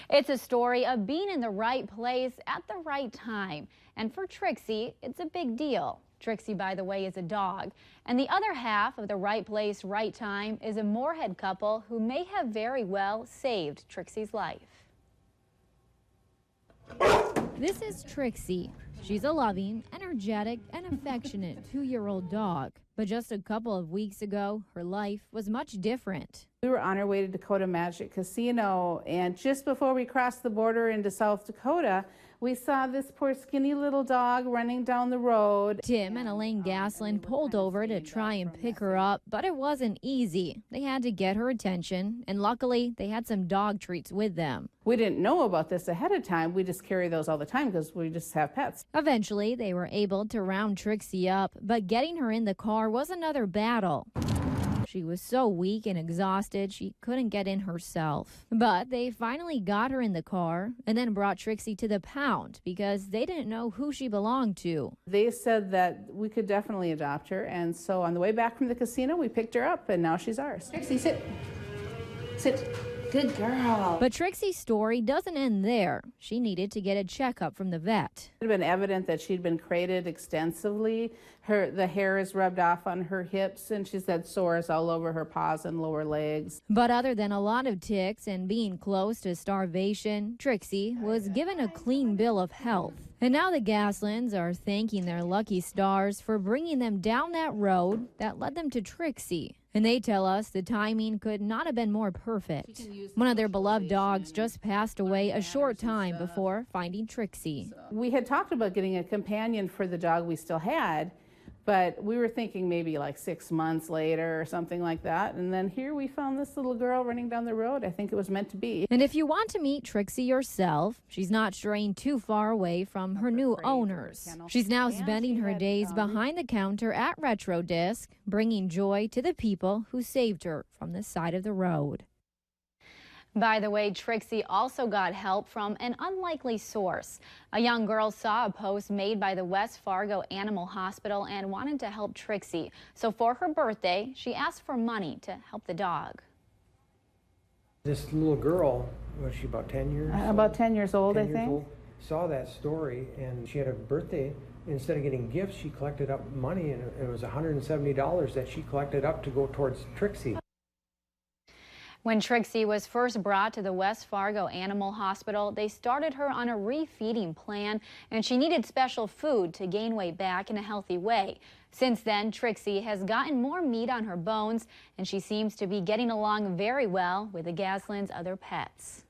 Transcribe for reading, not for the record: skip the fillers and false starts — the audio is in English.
It's a story of being in the right place at the right time. And for Trixie, it's a big deal. Trixie, by the way, is a dog. And the other half of the right place, right time is a Moorhead couple who may have very well saved Trixie's life. This is Trixie. She's a loving, energetic, and affectionate 2-year-old dog. But just a couple of weeks ago, her life was much different. We were on our way to Dakota Magic Casino, and just before we crossed the border into South Dakota, we saw this poor skinny little dog running down the road. Tim and Elaine Gaslin pulled over to try and pick her up, but it wasn't easy. They had to get her attention, and luckily they had some dog treats with them. We didn't know about this ahead of time. We just carry those all the time because we just have pets. Eventually, they were able to round Trixie up, but getting her in the car was another battle. She was so weak and exhausted, she couldn't get in herself. But they finally got her in the car and then brought Trixie to the pound because they didn't know who she belonged to. They said that we could definitely adopt her, and so on the way back from the casino, we picked her up, and now she's ours. Trixie, sit. Sit. Good girl. But Trixie's story doesn't end there. She needed to get a checkup from the vet. It had been evident that she'd been crated extensively. The hair is rubbed off on her hips, and she's had sores all over her paws and lower legs. But other than a lot of ticks and being close to starvation, Trixie was given a clean bill of health. And now the Gaslins are thanking their lucky stars for bringing them down that road that led them to Trixie. And they tell us the timing could not have been more perfect. One of their beloved dogs just passed away a short time before finding Trixie. We had talked about getting a companion for the dog we still had, but we were thinking maybe like 6 months later or something like that. And then here we found this little girl running down the road. I think it was meant to be. And if you want to meet Trixie yourself, she's not straying too far away from her new owners. She's now spending her days behind the counter at Retro Disc, bringing joy to the people who saved her from the side of the road. By the way, Trixie also got help from an unlikely source. A young girl saw a post made by the West Fargo Animal Hospital and wanted to help Trixie. So for her birthday, she asked for money to help the dog. This little girl, was she about 10 years old? About 10 years old, 10 I years think. Old, saw that story, and she had a birthday. Instead of getting gifts, she collected up money, and it was $170 that she collected up to go towards Trixie. When Trixie was first brought to the West Fargo Animal Hospital, they started her on a refeeding plan, and she needed special food to gain weight back in a healthy way. Since then, Trixie has gotten more meat on her bones, and she seems to be getting along very well with the Gaslin's other pets.